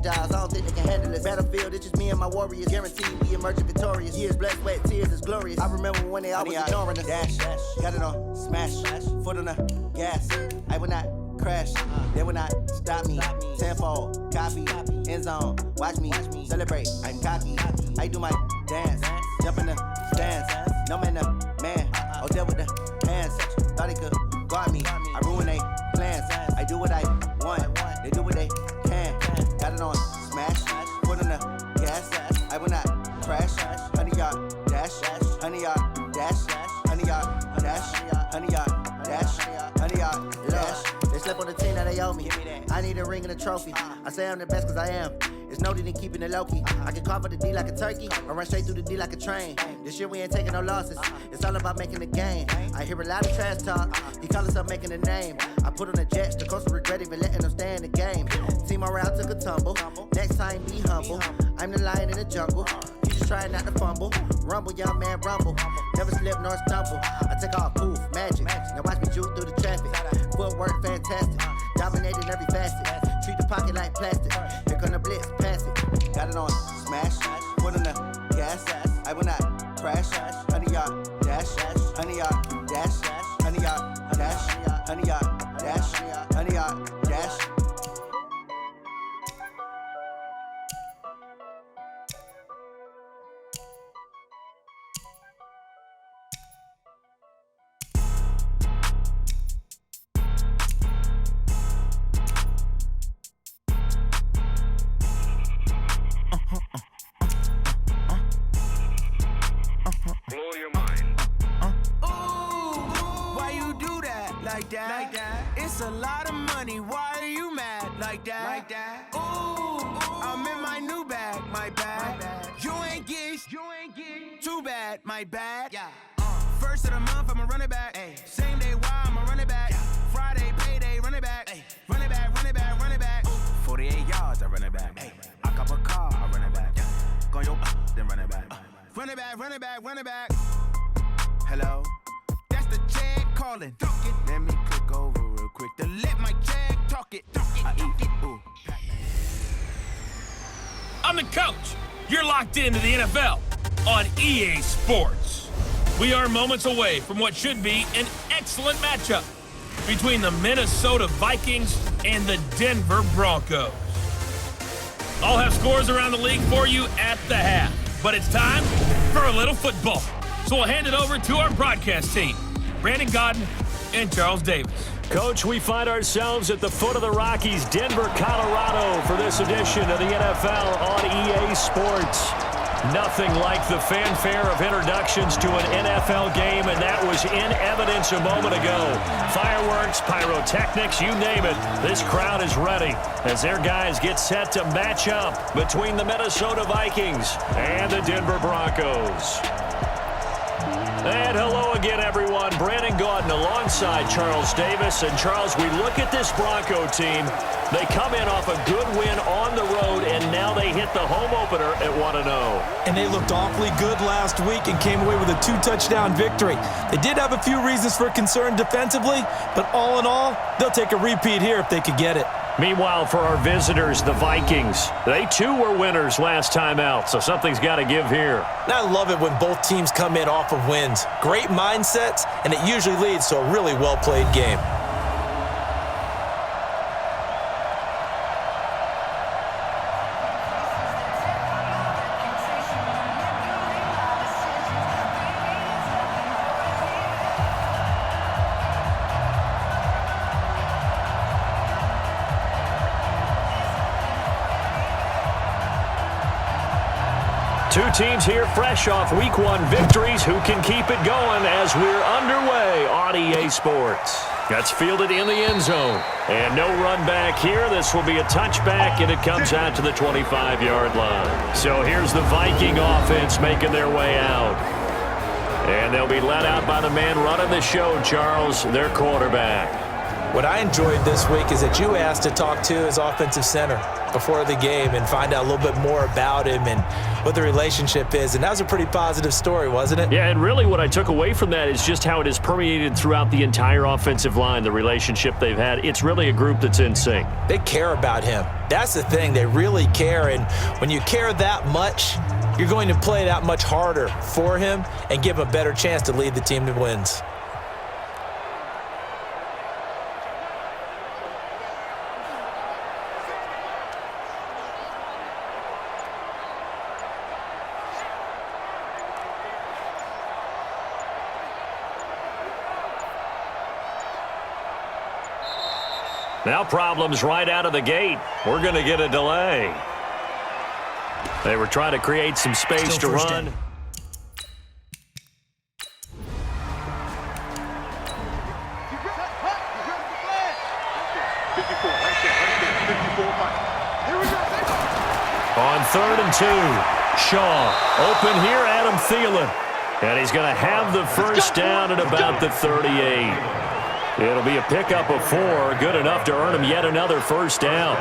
I don't think they can handle it. Battlefield, it's just me and my warriors. Guaranteed we emerging victorious. Years, blood, sweat, tears is glorious. I remember when they always ignoring us. Dash, got it on, smash, foot on the gas. I will not crash, they will not stop me. Tenfold, copy, end zone, watch me celebrate. I'm cocky, I do my dance, jump in the stands. No man, man, oh there with the hands. Thought he could guard me, I ruin they plans. I do what I want, they do what they can. Got it on, smash, foot on the gas. I will not crash, 100-yard dash, 100-yard dash, 100-yard dash, 100-yard dash, 100-yard dash. They slept on the team that they owe me. I need a ring and a trophy. I say I'm the best cause I am. It's noted in keeping it low-key. I can carve up the D like a turkey or run straight through the D like a train. This year we ain't taking no losses. It's all about making the game. I hear a lot of trash talk. He call himself making a name. I put on the Jets. The coach will regret even letting them stay in the game. Team around took a tumble. Next time be humble. I'm the lion in the jungle. You just trying not to fumble. Rumble, young man, rumble. Never slip nor stumble. I take off, poof, magic. Now watch me juke through the traffic. Footwork fantastic. Dominating every facet. Treat the pocket like plastic. Here come the blitz, pass it. Got it on, smash. Foot on the gas. I will not crash. 100-yard dash. 100-yard dash. 100-yard dash. 100-yard dash. 100-yard dash. It's a lot of money, why are you mad like that? Ooh, I'm in my new bag, my bad. You ain't get too bad, my bad. First of the month, I'ma run it back. Same day, why I'ma run it back. Friday, payday, run it back. Run it back, run it back, run it back. 48 yards, I run it back. I cop a car, I run it back. Go yo, then run it back. Run it back, run it back, run it back. Hello? That's the check calling. Let me click over real quick to let my check talk it. I eat it, ooh. I'm the coach. You're locked into the NFL on EA Sports. We are moments away from what should be an excellent matchup between the Minnesota Vikings and the Denver Broncos. I'll have scores around the league for you at the half, but it's time for a little football. So we'll hand it over to our broadcast team, Brandon Godden and Charles Davis. Coach, we find ourselves at the foot of the Rockies, Denver, Colorado, for this edition of the NFL on EA Sports. Nothing like the fanfare of introductions to an NFL game, and that was in evidence a moment ago. Fireworks, pyrotechnics, you name it. This crowd is ready as their guys get set to match up between the Minnesota Vikings and the Denver Broncos. And hello again, everyone. Brandon Gaudin alongside Charles Davis. And, Charles, we look at this Bronco team. They come in off a good win on the road, and now they hit the home opener at 1-0. And they looked awfully good last week and came away with a 2-touchdown victory. They did have a few reasons for concern defensively, but all in all, they'll take a repeat here if they could get it. Meanwhile, for our visitors, the Vikings, they too were winners last time out, so something's got to give here. And I love it when both teams come in off of wins. Great mindsets, and it usually leads to a really well-played game. Two teams here fresh off Week 1 victories. Who can keep it going as we're underway on EA Sports? That's fielded in the end zone. And no run back here. This will be a touchback, and it comes out to the 25-yard line. So here's the Viking offense making their way out. And they'll be let out by the man running the show, Charles, their quarterback. What I enjoyed this week is that you asked to talk to his offensive center before the game and find out a little bit more about him and what the relationship is. And that was a pretty positive story, wasn't it? Yeah, and really what I took away from that is just how it has permeated throughout the entire offensive line, the relationship they've had. It's really a group that's in sync. They care about him. That's the thing. They really care. And when you care that much, you're going to play that much harder for him and give him a better chance to lead the team to wins. Now problems right out of the gate. We're going to get a delay. They were trying to create some space to run. On 3rd and 2, Shaw open here, Adam Thielen. And he's going to have the first down at about the 38. It'll be a pickup of 4, good enough to earn him yet another first down.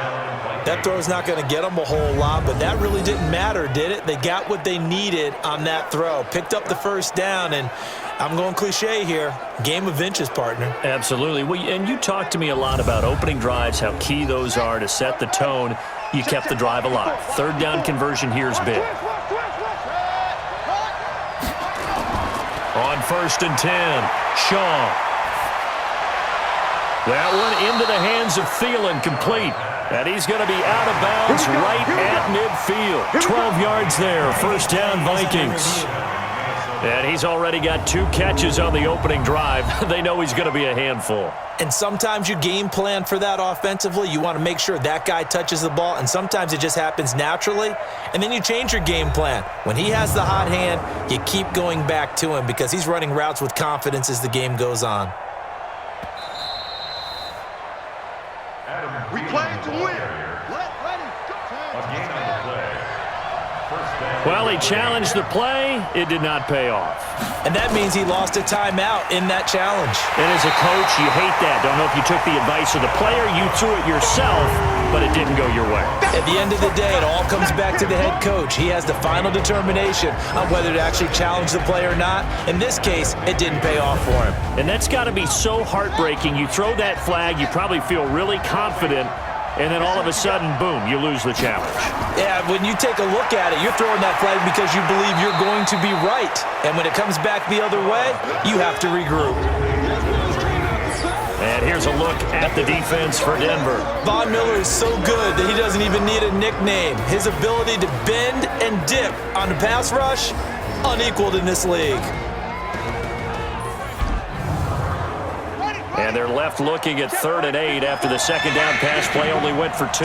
That throw's not going to get them a whole lot, but that really didn't matter, did it? They got what they needed on that throw. Picked up the first down, and I'm going cliche here. Game of inches, partner. Absolutely. Well, and you talked to me a lot about opening drives, how key those are to set the tone. You kept the drive alive. 3rd down conversion here is big. On 1st and 10, Shaw. That one into the hands of Thielen, complete. And he's going to be out of bounds right at midfield. 12 yards there, first down Vikings. And he's already got 2 catches on the opening drive. They know he's going to be a handful. And sometimes you game plan for that offensively. You want to make sure that guy touches the ball, and sometimes it just happens naturally. And then you change your game plan. When he has the hot hand, you keep going back to him because he's running routes with confidence as the game goes on. We play to win. Well, he challenged the play. It did not pay off. And that means he lost a timeout in that challenge. And as a coach, you hate that. Don't know if you took the advice of the player. You threw it yourself, but it didn't go your way. At the end of the day, it all comes back to the head coach. He has the final determination on whether to actually challenge the play or not. In this case, it didn't pay off for him. And that's got to be so heartbreaking. You throw that flag, you probably feel really confident, and then all of a sudden, boom, you lose the challenge. Yeah, when you take a look at it, you're throwing that flag because you believe you're going to be right. And when it comes back the other way, you have to regroup. And here's a look at the defense for Denver. Von Miller is so good that he doesn't even need a nickname. His ability to bend and dip on the pass rush, unequaled in this league. And they're left looking at 3rd and 8 after the second down pass play only went for 2.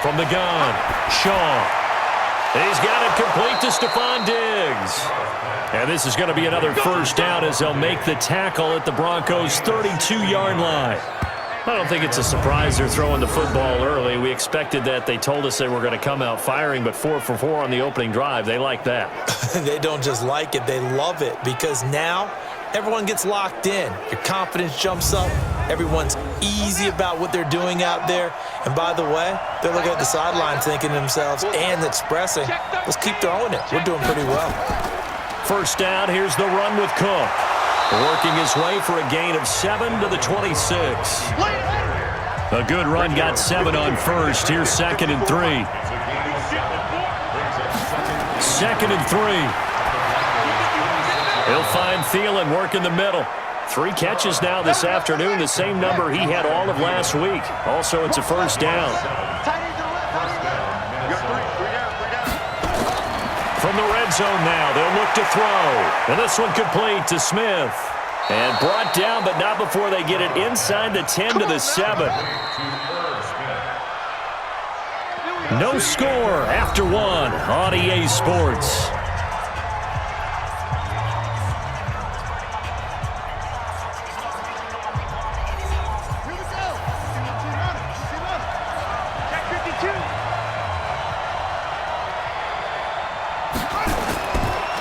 From the gun, Shaw. He's got it complete to Stephon Diggs. And this is going to be another first down as they'll make the tackle at the Broncos' 32-yard line. I don't think it's a surprise they're throwing the football early. We expected that. They told us they were going to come out firing, but 4 for 4 on the opening drive. They like that. They don't just like it, they love it, because now everyone gets locked in. Your confidence jumps up. Everyone's easy about what they're doing out there. And by the way, they're looking at the sideline thinking to themselves and expressing, let's keep throwing it. We're doing pretty well. First down, here's the run with Cook. Working his way for a gain of 7 to the 26. A good run, got 7 on first. Here's 2nd and 3. 2nd and 3. He'll find Thielen working the middle. 3 catches now this afternoon, the same number he had all of last week. Also, it's a first down. From the red zone now, they'll look to throw. And this one complete to Smith. And brought down, but not before they get it inside the 10 to the 7. No score after 1 on EA Sports.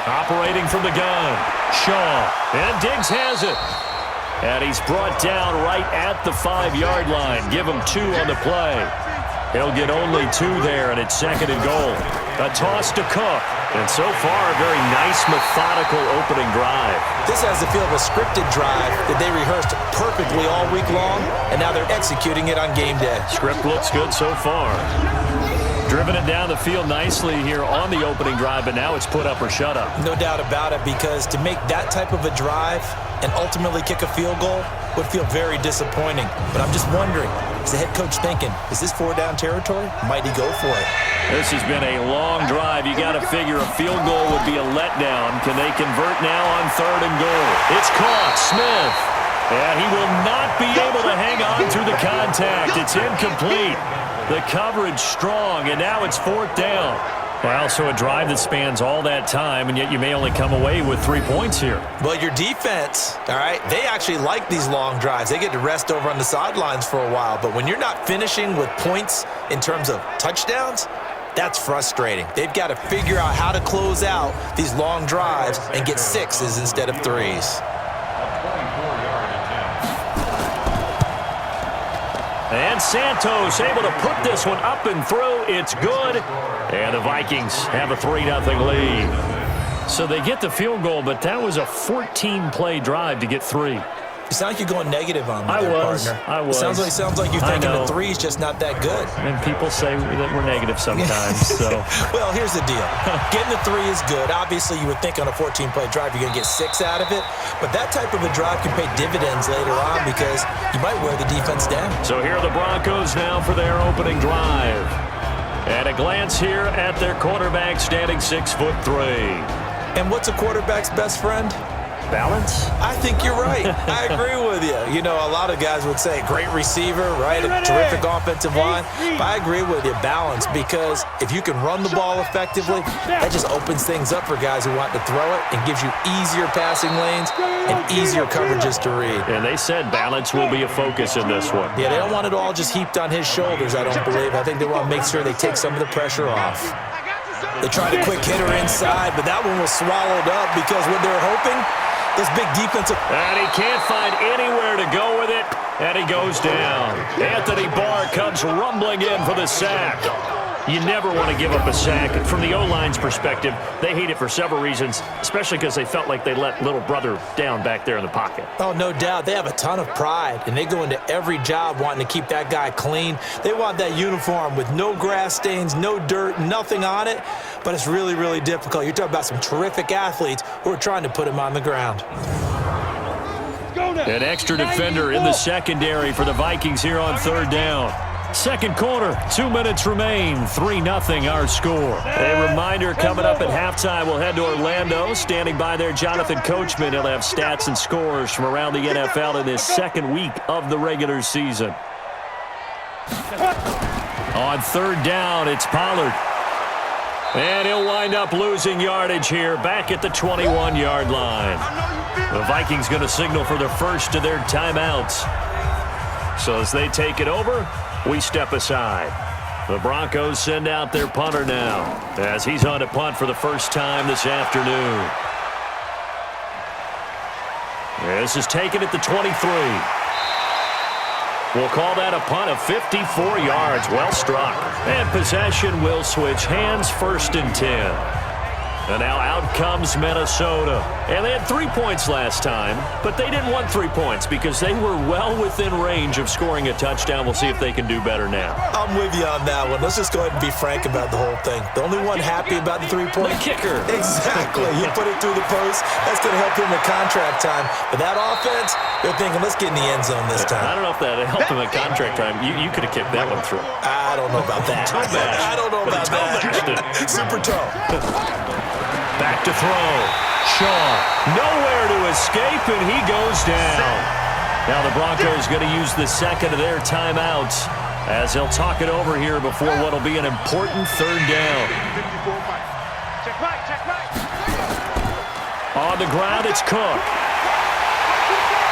Operating from the gun, Shaw. And Diggs has it. And he's brought down right at the 5-yard line. Give him 2 on the play. He'll get only 2 there, and it's 2nd and goal. A toss to Cook. And so far, a very nice, methodical opening drive. This has the feel of a scripted drive that they rehearsed perfectly all week long, and now they're executing it on game day. Script looks good so far. Driven it down the field nicely here on the opening drive, but now it's put up or shut up. No doubt about it, because to make that type of a drive and ultimately kick a field goal would feel very disappointing. But I'm just wondering, is the head coach thinking, is this 4-down territory? Might he go for it? This has been a long drive. You got to figure a field goal would be a letdown. Can they convert now on 3rd and goal? It's caught. Smith. And he will not be able to hang on through the contact. It's incomplete. The coverage strong, and now it's 4th down. Well, so a drive that spans all that time, and yet you may only come away with 3 points here. Well, your defense, all right, they actually like these long drives. They get to rest over on the sidelines for a while. But when you're not finishing with points in terms of touchdowns, that's frustrating. They've got to figure out how to close out these long drives and get 6s instead of 3s. And Santos able to put this one up and through. It's good. And the Vikings have a 3-0 lead. So they get the field goal, but that was a 14-play drive to get 3. You sound like you're going negative on me, I was. Sounds like you're thinking the 3 is just not that good. And people say that we're negative sometimes. So, well, here's the deal. Getting the 3 is good. Obviously, you would think on a 14-play drive you're going to get 6 out of it. But that type of a drive can pay dividends later on because you might wear the defense down. So here are the Broncos now for their opening drive. And a glance here at their quarterback standing 6'3". And what's a quarterback's best friend? Balance? I think you're right. I agree with you. You know, a lot of guys would say great receiver, right? A terrific offensive line. But I agree with you, balance, because if you can run the ball effectively, that just opens things up for guys who want to throw it and gives you easier passing lanes and easier coverages to read. And they said balance will be a focus in this one. Yeah, they don't want it all just heaped on his shoulders, I don't believe. I think they want to make sure they take some of the pressure off. They tried a quick hitter inside, but that one was swallowed up because what they're hoping, this big defensive... And he can't find anywhere to go with it, and he goes down. Anthony Barr comes rumbling in for the sack. You never want to give up a sack. From the O-line's perspective, they hate it for several reasons, especially because they felt like they let little brother down back there in the pocket. Oh, no doubt. They have a ton of pride, and they go into every job wanting to keep that guy clean. They want that uniform with no grass stains, no dirt, nothing on it, but it's really, really difficult. You're talking about some terrific athletes who are trying to put him on the ground. An extra defender in the secondary for the Vikings here on 3rd down. Second quarter, 2 minutes remain, 3-0 our score. A reminder coming up at halftime, we'll head to Orlando. Standing by there, Jonathan Coachman. He'll have stats and scores from around the NFL in this second week of the regular season. On 3rd down, it's Pollard. And he'll wind up losing yardage here, back at the 21-yard line. The Vikings going to signal for the first of their timeouts. So as they take it over, we step aside. The Broncos send out their punter now as he's on to punt for the first time this afternoon. This is taken at the 23. We'll call that a punt of 54 yards. Well struck. And possession will switch hands, 1st and 10. And now out comes Minnesota. And they had 3 points last time, but they didn't want 3 points because they were well within range of scoring a touchdown. We'll see if they can do better now. I'm with you on that one. Let's just go ahead and be frank about the whole thing. The only one happy about the 3-point. The kicker. Exactly. You put it through the post. That's going to help him with contract time. But that offense, they're thinking, let's get in the end zone this time. I don't know if that helped him at contract time. You could have kicked that one through. I don't know about that. I don't know about that. Super toe. Back to throw. Shaw nowhere to escape, and he goes down. Now the Broncos going to use the second of their timeouts as they'll talk it over here before what will be an important 3rd down. On the ground, it's Cook.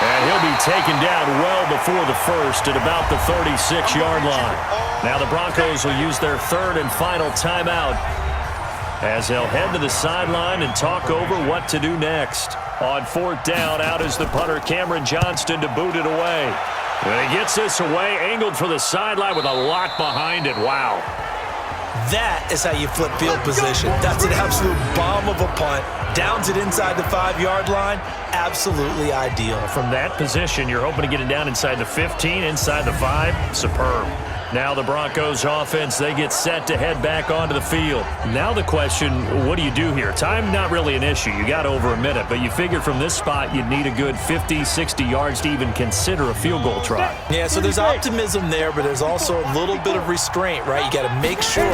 And he'll be taken down well before the first at about the 36-yard line. Now the Broncos will use their 3rd and final timeout as they'll head to the sideline and talk over what to do next. On 4th down, out is the punter, Cameron Johnston, to boot it away. And he gets this away, angled for the sideline with a lot behind it. Wow. That is how you flip field position. That's an absolute bomb of a punt. Downs it inside the 5-yard line. Absolutely ideal. From that position, you're hoping to get it down inside the 15, inside the 5. Superb. Now the Broncos offense, they get set to head back onto the field. Now the question, what do you do here? Time not really an issue. You got over a minute, but you figured from this spot you'd need a good 50, 60 yards to even consider a field goal try. Yeah, so there's optimism there, but there's also a little bit of restraint, right? You got to make sure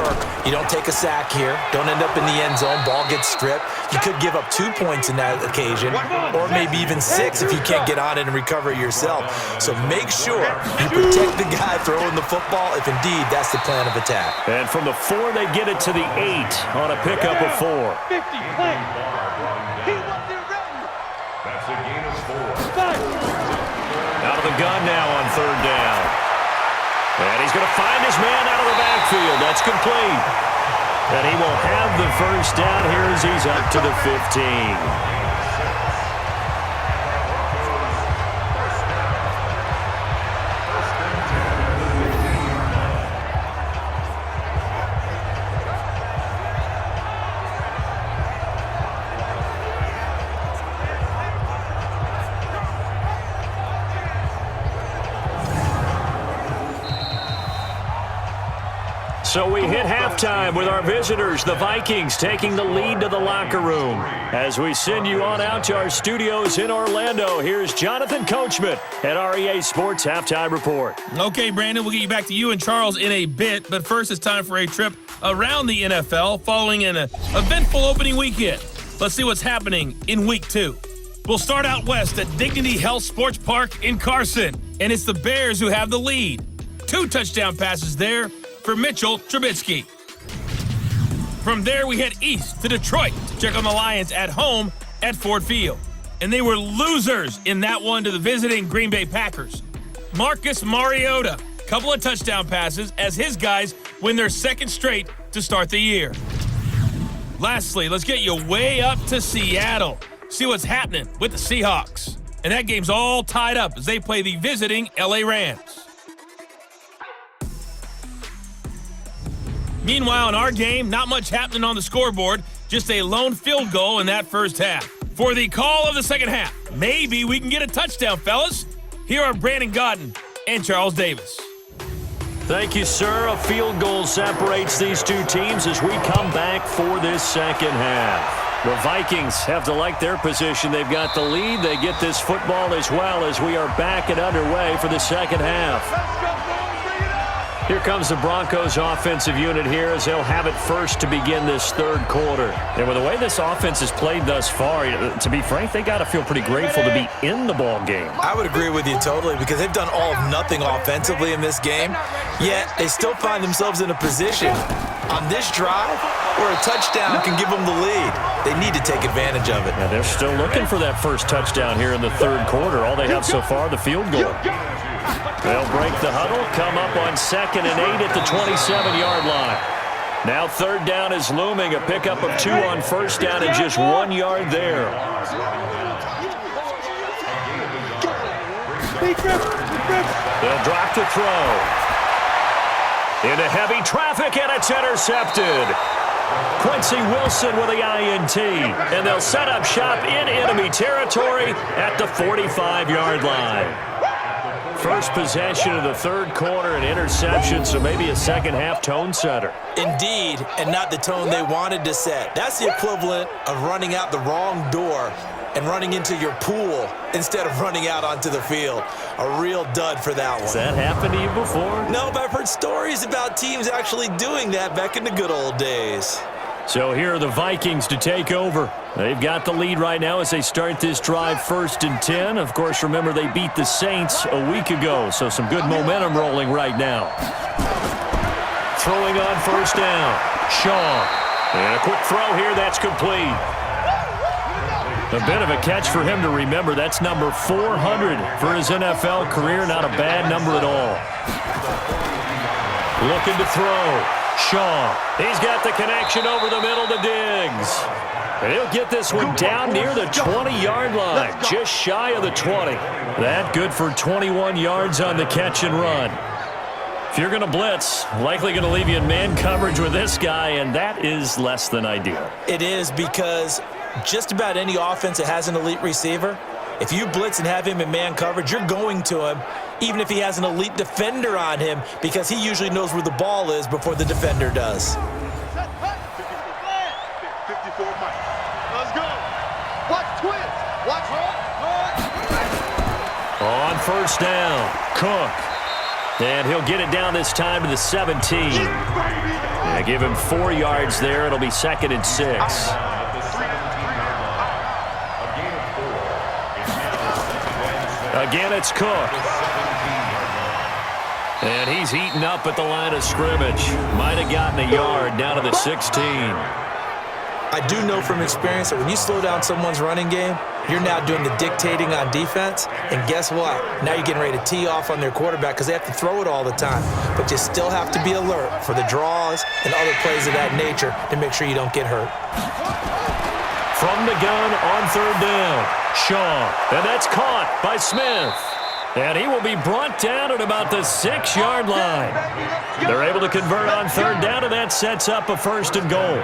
you don't take a sack here. Don't end up in the end zone. Ball gets stripped. You could give up 2 points in that occasion, or maybe even 6 if you can't get on it and recover it yourself. So make sure you protect the guy throwing the football, if indeed that's the plan of attack. And from the 4, they get it to the 8 on a pickup of 4. 50, play. He wasn't ready. That's a gain of 4. Out of the gun now on 3rd down. And he's going to find his man out of the backfield. That's complete. And he will have the first down here as he's up to the 15. So we hit halftime with our visitors, the Vikings, taking the lead to the locker room. As we send you on out to our studios in Orlando, here's Jonathan Coachman at our EA Sports Halftime Report. Okay, Brandon, we'll get you back to you and Charles in a bit, but first it's time for a trip around the NFL following an eventful opening weekend. Let's see what's happening in Week 2. We'll start out west at Dignity Health Sports Park in Carson, and it's the Bears who have the lead. 2 touchdown passes there for Mitchell Trubisky. From there, we head east to Detroit to check on the Lions at home at Ford Field. And they were losers in that one to the visiting Green Bay Packers. Marcus Mariota, couple of touchdown passes as his guys win their 2nd straight to start the year. Lastly, let's get you way up to Seattle. See what's happening with the Seahawks. And that game's all tied up as they play the visiting LA Rams. Meanwhile, in our game, not much happening on the scoreboard, just a lone field goal in that first half. For the call of the second half, maybe we can get a touchdown, fellas. Here are Brandon Godden and Charles Davis. Thank you, sir. A field goal separates these two teams as we come back for this second half. The Vikings have to like their position. They've got the lead. They get this football as well as we are back and underway for the second half. Here comes the Broncos offensive unit here as they'll have it first to begin this 3rd quarter. And with the way this offense has played thus far, to be frank, they got to feel pretty grateful to be in the ball game. I would agree with you totally because they've done all of nothing offensively in this game, yet they still find themselves in a position on this drive where a touchdown can give them the lead. They need to take advantage of it. And they're still looking for that first touchdown here in the 3rd quarter. All they have so far, the field goal. They'll break the huddle, come up on 2nd and 8 at the 27-yard line. Now 3rd down is looming, a pickup of 2 on 1st down and just 1 yard there. They'll drop to throw. Into heavy traffic, and it's intercepted. Quincy Wilson with the INT, and they'll set up shop in enemy territory at the 45-yard line. First possession of the 3rd quarter, an interception, so maybe a second half tone setter. Indeed, and not the tone they wanted to set. That's the equivalent of running out the wrong door and running into your pool instead of running out onto the field. A real dud for that one. Has that happened to you before? No, but I've heard stories about teams actually doing that back in the good old days. So here are the Vikings to take over. They've got the lead right now as they start this drive 1st and 10. Of course, remember they beat the Saints a week ago, so some good momentum rolling right now. Throwing on 1st down. Shaw. And a quick throw here, that's complete. A bit of a catch for him to remember. That's number 400 for his NFL career. Not a bad number at all. Looking to throw. Shaw, he's got the connection over the middle to Diggs. And he'll get this one down near the 20-yard line, just shy of the 20. That good for 21 yards on the catch and run. If you're going to blitz, likely going to leave you in man coverage with this guy, and that is less than ideal. It is, because just about any offense that has an elite receiver, if you blitz and have him in man coverage, you're going to him, even if he has an elite defender on him, because he usually knows where the ball is before the defender does. 54 Mike. Let's go. Watch twins. Watch On first down, Cook. And he'll get it down this time to the 17. Yeah, give him 4 yards there. It'll be 2nd and 6. Again, it's Cook. And he's eaten up at the line of scrimmage. Might have gotten a yard down to the 16. I do know from experience that when you slow down someone's running game, you're now doing the dictating on defense. And guess what? Now you're getting ready to tee off on their quarterback because they have to throw it all the time. But you still have to be alert for the draws and other plays of that nature to make sure you don't get hurt. From the gun on 3rd down, Shaw. And that's caught by Smith. And he will be brought down at about the 6-yard line. They're able to convert on 3rd down, and that sets up a 1st and goal.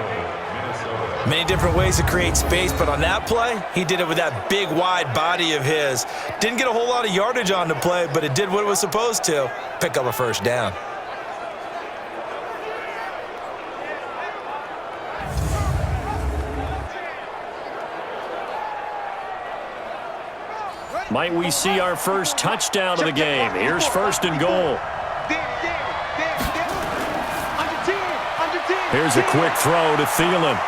Many different ways to create space, but on that play, he did it with that big, wide body of his. Didn't get a whole lot of yardage on the play, but it did what it was supposed to, pick up a 1st down. Might we see our first touchdown of the game? Here's 1st and goal. Here's a quick throw to Thielen.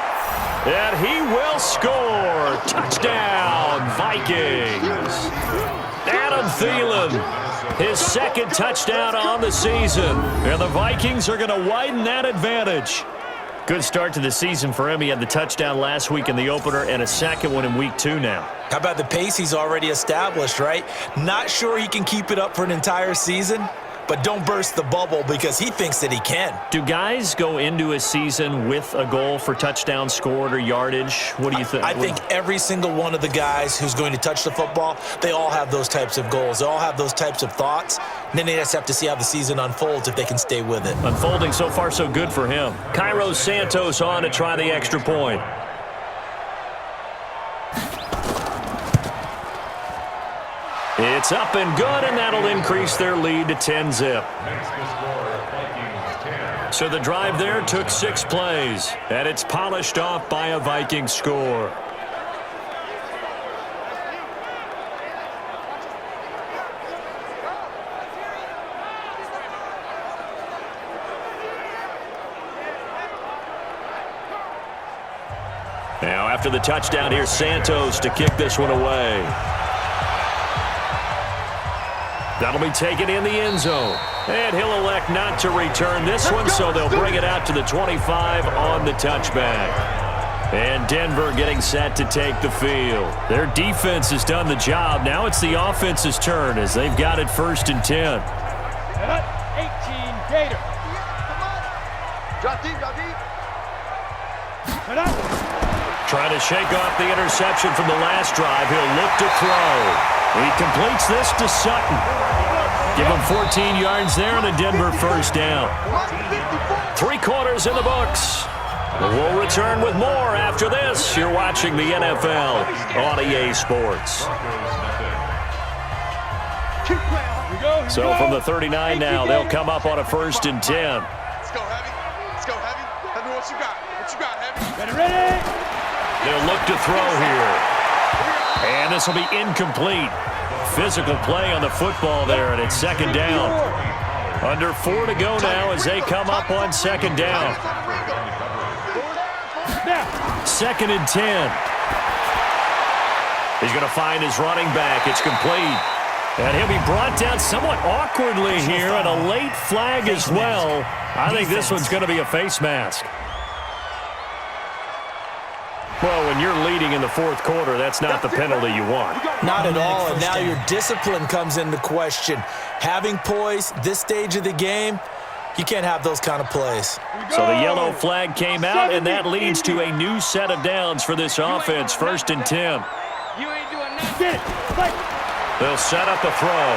And he will score. Touchdown, Vikings. Adam Thielen, his 2nd touchdown on the season. And the Vikings are going to widen that advantage. Good start to the season for him. He had the touchdown last week in the opener and a 2nd one in week 2 now. How about the pace he's already established, right? Not sure he can keep it up for an entire season, but don't burst the bubble because he thinks that he can. Do guys go into a season with a goal for touchdown scored or yardage? What do you think? I think every single one of the guys who's going to touch the football, they all have those types of goals. They all have those types of thoughts. And then they just have to see how the season unfolds if they can stay with it. Unfolding so far so good for him. Cairo Santos on to try the extra point. It's up and good, and that'll increase their lead to 10-zip. So the drive there took 6 plays, and it's polished off by a Viking score. Now after the touchdown, here's Santos to kick this one away. That'll be taken in the end zone. And he'll elect not to return this one, so they'll bring it out to the 25 on the touchback. And Denver getting set to take the field. Their defense has done the job. Now it's the offense's turn as they've got it 1st and 10. 18 Gator. Drop deep, drop deep. Trying to shake off the interception from the last drive. He'll look to throw. He completes this to Sutton. Give him 14 yards there and a Denver 1st down. 3 quarters in the books. We'll return with more after this. You're watching the NFL on EA Sports. So from the 39 now, they'll come up on a 1st and 10. Let's go, Heavy. Let's go, Heavy. Tell me what you got. What you got, Heavy? Ready? They'll look to throw here. And this will be incomplete. Physical play on the football there, and it's 2nd down. Under 4 to go now as they come up on 2nd down. 2nd and 10. He's going to find his running back. It's complete. And he'll be brought down somewhat awkwardly here, and a late flag as well. I think this one's going to be a face mask. Well, when you're leading in the 4th quarter, that's not the penalty you want. Not at all, and now your discipline comes into question. Having poise this stage of the game, You can't have those kind of plays. So the yellow flag came out, and that leads to a new set of downs for this offense. 1st and 10. You ain't doing nothing. They'll set up a throw.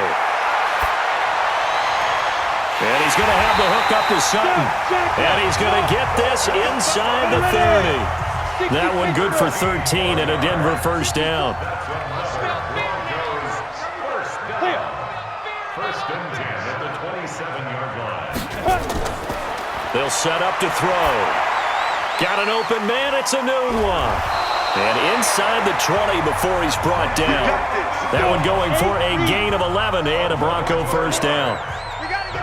And he's going to have the hook up to Sutton. And he's going to get this inside the 30. That one good for 13 and a Denver first down. First and 10 at the 27-yard line. They'll set up to throw. Got an open man. It's a noon one. And inside the 20 before he's brought down. That one going for a gain of 11 and a Bronco first down.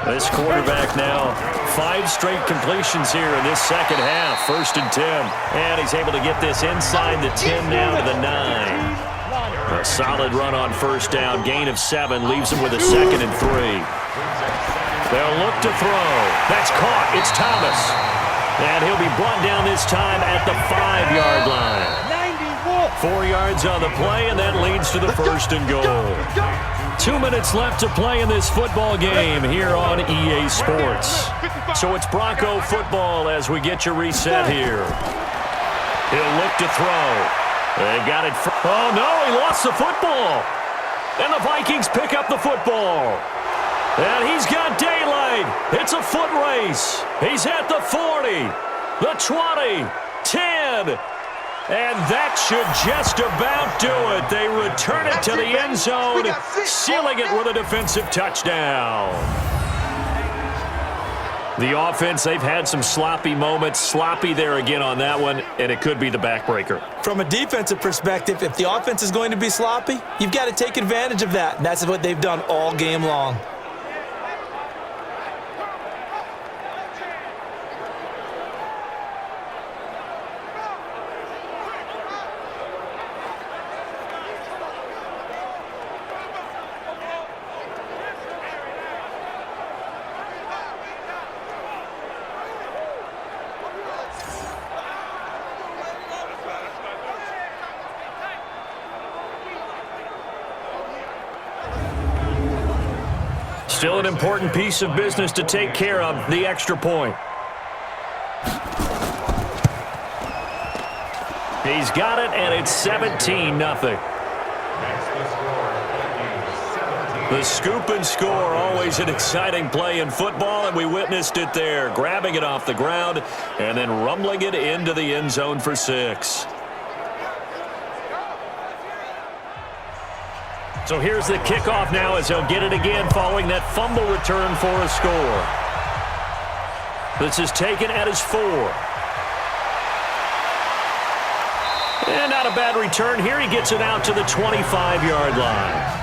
This quarterback now, 5 straight completions here in this second half. 1st and 10. And he's able to get this inside the 10 now to the 9. A solid run on first down. Gain of 7 leaves him with a 2nd and 3. They'll look to throw. That's caught. It's Thomas. And he'll be brought down this time at the 5-yard line. 4 yards on the play, and that leads to the 1st and goal. 2 minutes left to play in this football game here on EA Sports. So it's Bronco football as we get your reset here. He'll look to throw. They've got it. Oh, no, he lost the football. And the Vikings pick up the football. And he's got daylight. It's a foot race. He's at the 40, the 20, 10. And that should just about do it. They return it to the end zone, sealing it with a defensive touchdown. The offense, they've had some sloppy moments. Sloppy there again on that one, and it could be the backbreaker. From a defensive perspective, if the offense is going to be sloppy, you've got to take advantage of that. And that's what they've done all game long. Still an important piece of business to take care of, the extra point. He's got it, and it's 17-0. The scoop and score, always an exciting play in football, and we witnessed it there, grabbing it off the ground and then rumbling it into the end zone for 6. So here's the kickoff now as they'll get it again following that fumble return for a score. This is taken at his 4. And not a bad return here. He gets it out to the 25-yard line.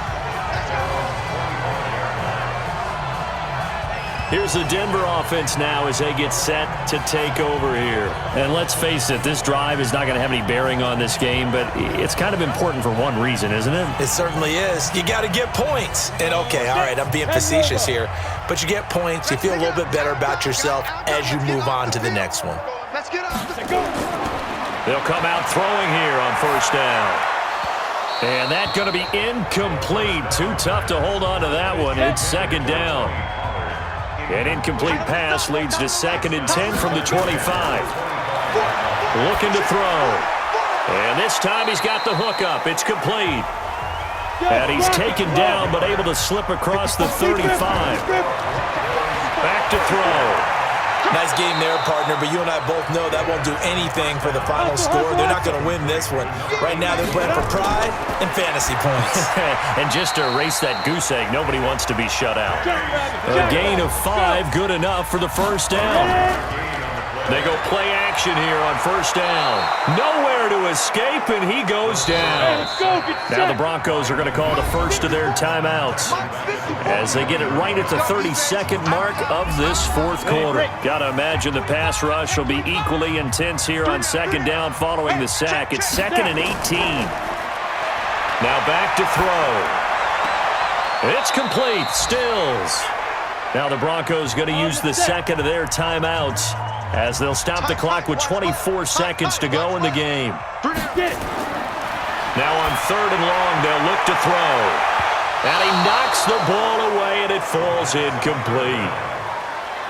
Here's the Denver offense now as they get set to take over here. And let's face it, this drive is not going to have any bearing on this game, but it's kind of important for one reason, isn't it? It certainly is. You got to get points. And, okay, all right, I'm being facetious here, but you get points, you feel a little bit better about yourself as you move on to the next one. Let's get up. They'll come out throwing here on first down. And that's going to be incomplete. Too tough to hold on to that one. It's 2nd down. An incomplete pass leads to 2nd and 10 from the 25. Looking to throw. And this time he's got the hook up. It's complete. And he's taken down but able to slip across the 35. Back to throw. Nice game there, partner, but you and I both know that won't do anything for the final score. They're not going to win this one. Right now they're playing for pride and fantasy points. And just to erase that goose egg, nobody wants to be shut out. A gain of 5, good enough for the first down. They go play action here on first down. Nowhere to escape, and he goes down. Now the Broncos are going to call the first of their timeouts as they get it right at the 32nd mark of this 4th quarter. Got to imagine the pass rush will be equally intense here on 2nd down following the sack. It's 2nd and 18. Now back to throw. It's complete. Stills. Now the Broncos going to use the 2nd of their timeouts as they'll stop the clock with 24 seconds to go in the game. Now on 3rd and long, they'll look to throw. And he knocks the ball away, and it falls incomplete.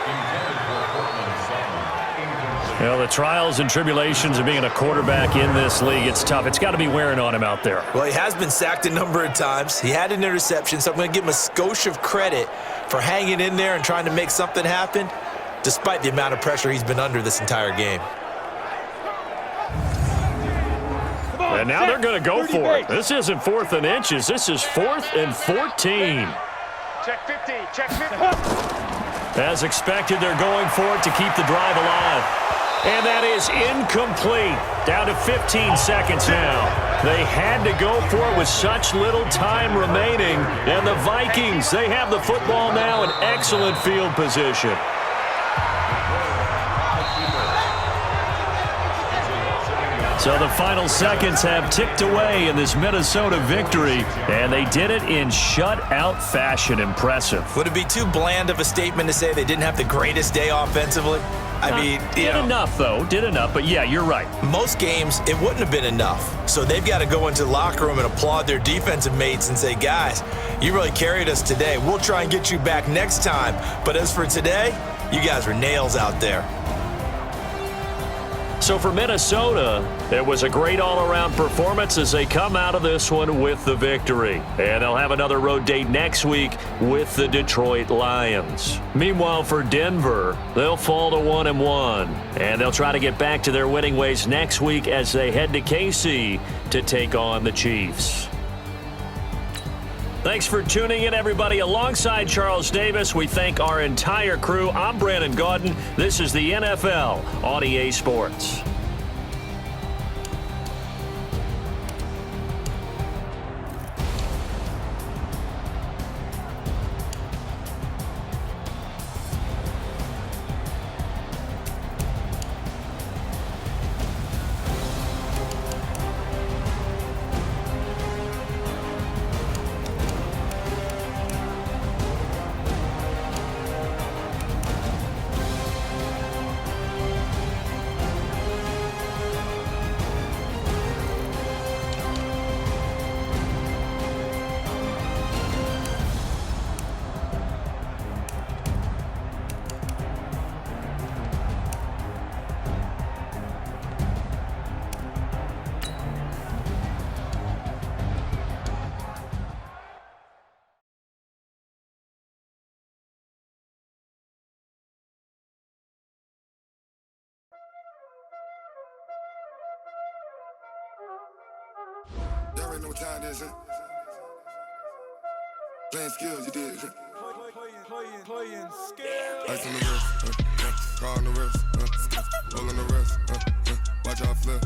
Intended for Portland Sutton. Incomplete. Well, the trials and tribulations of being a quarterback in this league, it's tough. It's got to be wearing on him out there. Well, he has been sacked a number of times. He had an interception, so I'm going to give him a skosh of credit for hanging in there and trying to make something happen, despite the amount of pressure he's been under this entire game. And now they're going to go for it. This isn't 4th and inches. This is 4th and 14. Check 50. Check 50. As expected, they're going for it to keep the drive alive. And that is incomplete. Down to 15 seconds now. They had to go for it with such little time remaining. And the Vikings, they have the football now in excellent field position. So the final seconds have ticked away in this Minnesota victory, and they did it in shutout fashion. Impressive. Would it be too bland of a statement to say they didn't have the greatest day offensively? I mean, did enough, though. Did enough, but yeah, you're right. Most games, it wouldn't have been enough. So they've got to go into the locker room and applaud their defensive mates and say, guys, you really carried us today. We'll try and get you back next time. But as for today, you guys were nails out there. So for Minnesota, it was a great all-around performance as they come out of this one with the victory. And they'll have another road date next week with the Detroit Lions. Meanwhile, for Denver, they'll fall to 1-1. And they'll try to get back to their winning ways next week as they head to KC to take on the Chiefs. Thanks for tuning in, everybody. Alongside Charles Davis, we thank our entire crew. I'm Brandon Gaudin. This is the NFL on EA Sports. Y'all already know what time it is, huh? Playing skills, you did, huh? Playing skills. Ice on the wrist, car on the wrist, roll on the wrist, watch out flip.